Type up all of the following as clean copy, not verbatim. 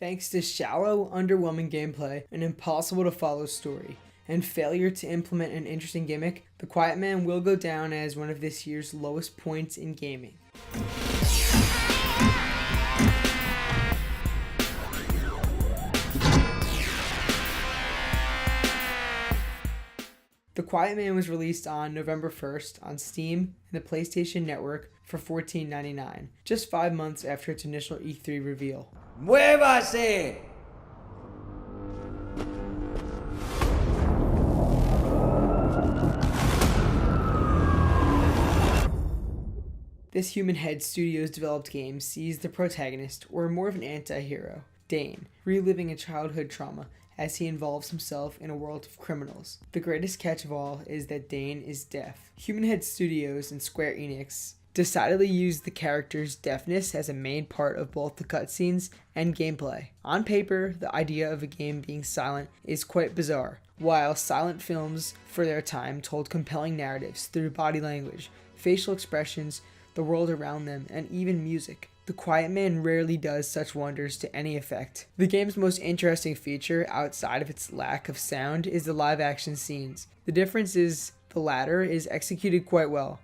Thanks to shallow, underwhelming gameplay, an impossible to follow story, and failure to implement an interesting gimmick, The Quiet Man will go down as one of this year's lowest points in gaming. The Quiet Man was released on November 1st on Steam and the PlayStation Network for $14.99, just 5 months after its initial E3 reveal. ¡Muévase! This Human Head Studios developed game sees the protagonist, or more of an anti-hero, Dane, reliving a childhood trauma as he involves himself in a world of criminals. The greatest catch of all is that Dane is deaf. Human Head Studios and Square Enix decidedly used the character's deafness as a main part of both the cutscenes and gameplay. On paper, the idea of a game being silent is quite bizarre. While silent films for their time told compelling narratives through body language, facial expressions, the world around them, and even music, The Quiet Man rarely does such wonders to any effect. The game's most interesting feature, outside of its lack of sound, is the live-action scenes. The difference is the latter is executed quite well.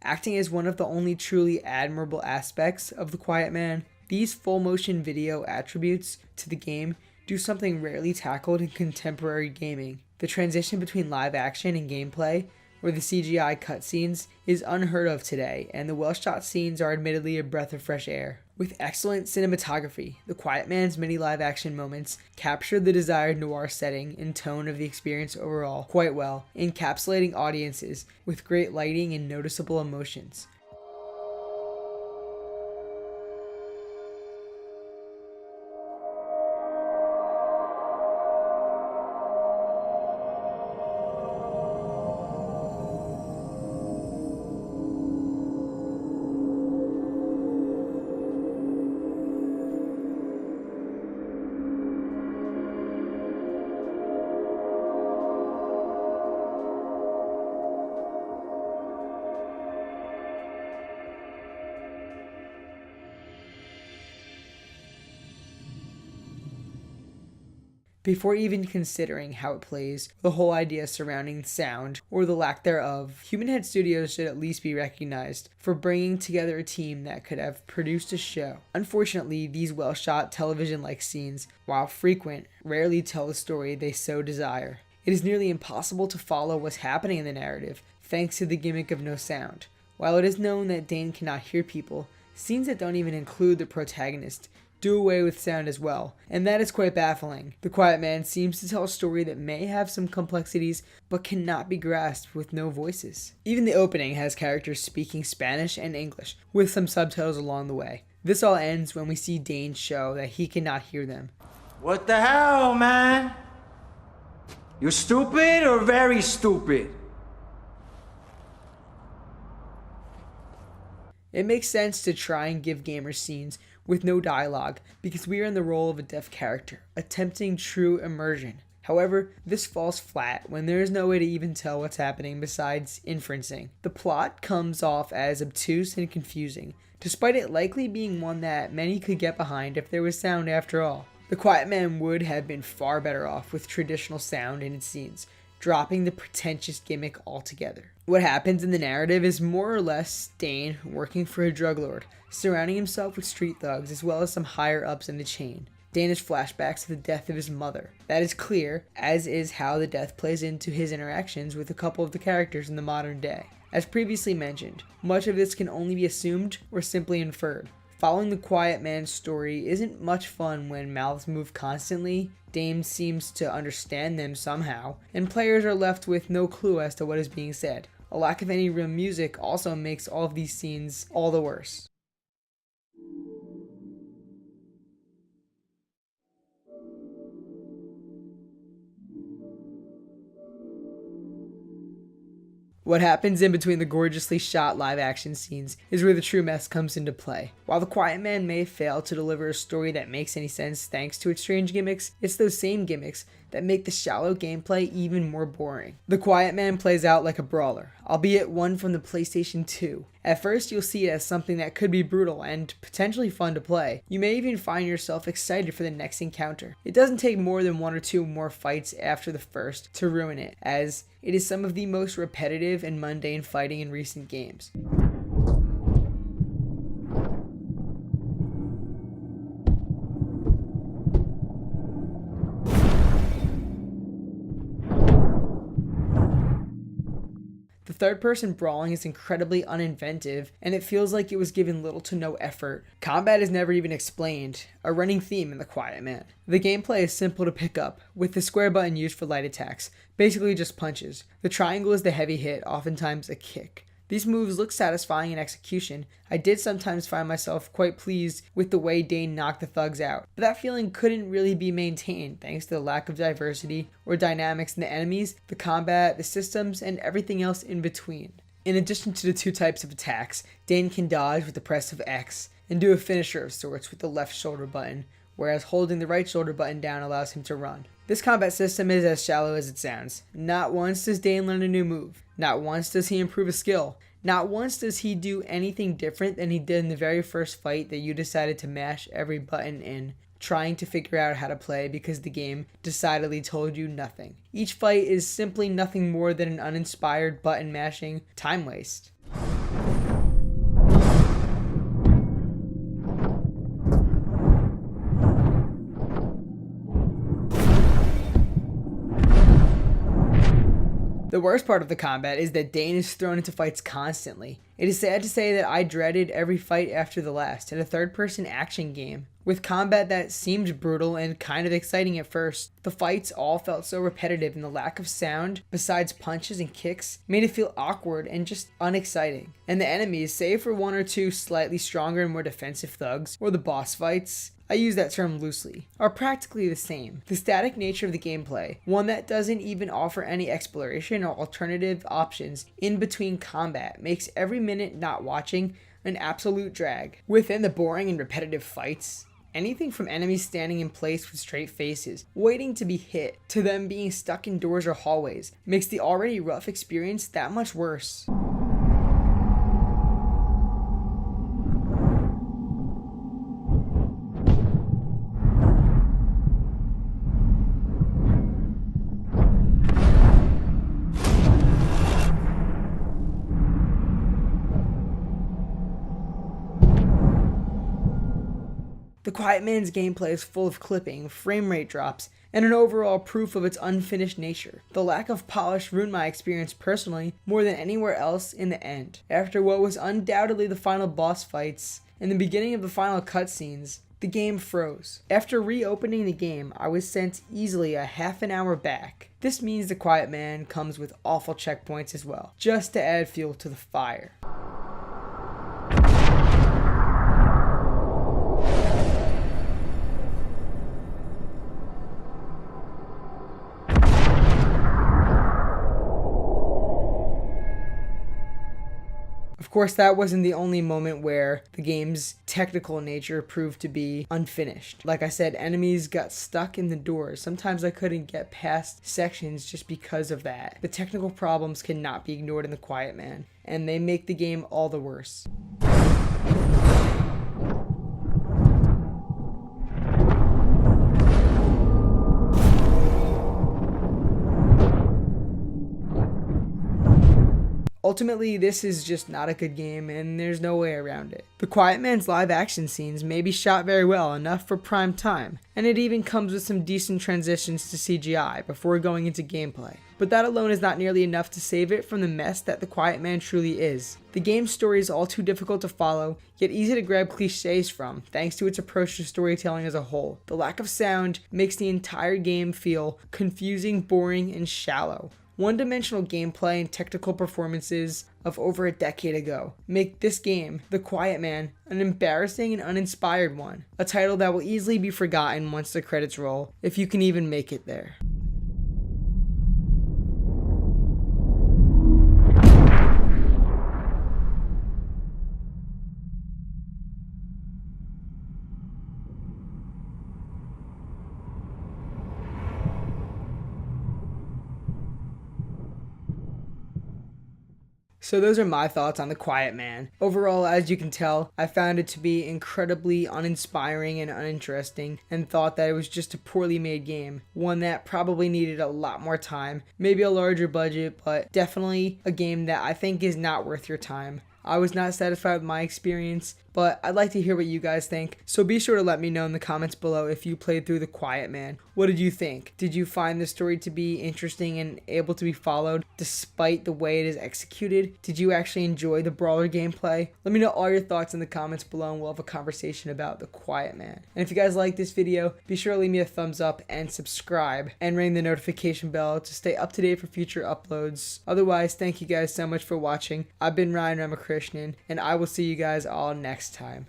Acting is one of the only truly admirable aspects of The Quiet Man. These full motion video attributes to the game do something rarely tackled in contemporary gaming. The transition between live action and gameplay, or the CGI cutscenes, is unheard of today, and the well-shot scenes are admittedly a breath of fresh air. With excellent cinematography, The Quiet Man's many live-action moments capture the desired noir setting and tone of the experience overall quite well, encapsulating audiences with great lighting and noticeable emotions. Before even considering how it plays, the whole idea surrounding sound, or the lack thereof, Human Head Studios should at least be recognized for bringing together a team that could have produced a show. Unfortunately, these well-shot television-like scenes, while frequent, rarely tell the story they so desire. It is nearly impossible to follow what's happening in the narrative, thanks to the gimmick of no sound. While it is known that Dane cannot hear people, scenes that don't even include the protagonist do away with sound as well, and that is quite baffling. The Quiet Man seems to tell a story that may have some complexities, but cannot be grasped with no voices. Even the opening has characters speaking Spanish and English, with some subtitles along the way. This all ends when we see Dane show that he cannot hear them. What the hell, man? You stupid or very stupid? It makes sense to try and give gamers scenes with no dialogue because we are in the role of a deaf character, attempting true immersion. However, this falls flat when there is no way to even tell what's happening besides inferencing. The plot comes off as obtuse and confusing, despite it likely being one that many could get behind if there was sound after all. The Quiet Man would have been far better off with traditional sound in its scenes, dropping the pretentious gimmick altogether. What happens in the narrative is more or less Dane working for a drug lord, surrounding himself with street thugs as well as some higher ups in the chain. Dane has flashbacks to the death of his mother. That is clear, as is how the death plays into his interactions with a couple of the characters in the modern day. As previously mentioned, much of this can only be assumed or simply inferred. Following the Quiet Man's story isn't much fun when mouths move constantly, Dane seems to understand them somehow, and players are left with no clue as to what is being said. A lack of any real music also makes all of these scenes all the worse. What happens in between the gorgeously shot live action scenes is where the true mess comes into play. While The Quiet Man may fail to deliver a story that makes any sense thanks to its strange gimmicks, it's those same gimmicks that make the shallow gameplay even more boring. The Quiet Man plays out like a brawler, albeit one from the PlayStation 2. At first, you'll see it as something that could be brutal and potentially fun to play. You may even find yourself excited for the next encounter. It doesn't take more than one or two more fights after the first to ruin it, as it is some of the most repetitive and mundane fighting in recent games. The third-person brawling is incredibly uninventive, and it feels like it was given little to no effort. Combat is never even explained, a running theme in The Quiet Man. The gameplay is simple to pick up, with the square button used for light attacks, basically just punches. The triangle is the heavy hit, oftentimes a kick. These moves look satisfying in execution. I did sometimes find myself quite pleased with the way Dane knocked the thugs out, but that feeling couldn't really be maintained thanks to the lack of diversity or dynamics in the enemies, the combat, the systems, and everything else in between. In addition to the two types of attacks, Dane can dodge with the press of X and do a finisher of sorts with the left shoulder button, whereas holding the right shoulder button down allows him to run. This combat system is as shallow as it sounds. Not once does Dane learn a new move. Not once does he improve a skill. Not once does he do anything different than he did in the very first fight that you decided to mash every button in, trying to figure out how to play because the game decidedly told you nothing. Each fight is simply nothing more than an uninspired button mashing time waste. The worst part of the combat is that Dane is thrown into fights constantly. It is sad to say that I dreaded every fight after the last in a third-person action game. With combat that seemed brutal and kind of exciting at first, the fights all felt so repetitive, and the lack of sound, besides punches and kicks, made it feel awkward and just unexciting. And the enemies, save for one or two slightly stronger and more defensive thugs, or the boss fights, I use that term loosely, are practically the same. The static nature of the gameplay, one that doesn't even offer any exploration or alternative options in between combat, makes every minute not watching an absolute drag. Within the boring and repetitive fights, anything from enemies standing in place with straight faces, waiting to be hit, to them being stuck in doors or hallways, makes the already rough experience that much worse. The Quiet Man's gameplay is full of clipping, frame rate drops, and an overall proof of its unfinished nature. The lack of polish ruined my experience personally more than anywhere else in the end. After what was undoubtedly the final boss fights and the beginning of the final cutscenes, the game froze. After reopening the game, I was sent easily a half an hour back. This means The Quiet Man comes with awful checkpoints as well, just to add fuel to the fire. Of course, that wasn't the only moment where the game's technical nature proved to be unfinished. Like I said, enemies got stuck in the doors. Sometimes I couldn't get past sections just because of that. The technical problems cannot be ignored in The Quiet Man, and they make the game all the worse. Ultimately, this is just not a good game, and there's no way around it. The Quiet Man's live action scenes may be shot very well, enough for prime time, and it even comes with some decent transitions to CGI before going into gameplay. But that alone is not nearly enough to save it from the mess that The Quiet Man truly is. The game's story is all too difficult to follow, yet easy to grab cliches from, thanks to its approach to storytelling as a whole. The lack of sound makes the entire game feel confusing, boring, and shallow. One-dimensional gameplay and technical performances of over a decade ago make this game, The Quiet Man, an embarrassing and uninspired one. A title that will easily be forgotten once the credits roll, if you can even make it there. So those are my thoughts on The Quiet Man. Overall, as you can tell, I found it to be incredibly uninspiring and uninteresting, and thought that it was just a poorly made game. One that probably needed a lot more time, maybe a larger budget, but definitely a game that I think is not worth your time. I was not satisfied with my experience, but I'd like to hear what you guys think. So be sure to let me know in the comments below if you played through The Quiet Man. What did you think? Did you find the story to be interesting and able to be followed despite the way it is executed? Did you actually enjoy the brawler gameplay? Let me know all your thoughts in the comments below, and we'll have a conversation about The Quiet Man. And if you guys like this video, be sure to leave me a thumbs up and subscribe and ring the notification bell to stay up to date for future uploads. Otherwise, thank you guys so much for watching. I've been Ryan Ramakrishnan, and I will see you guys all next time.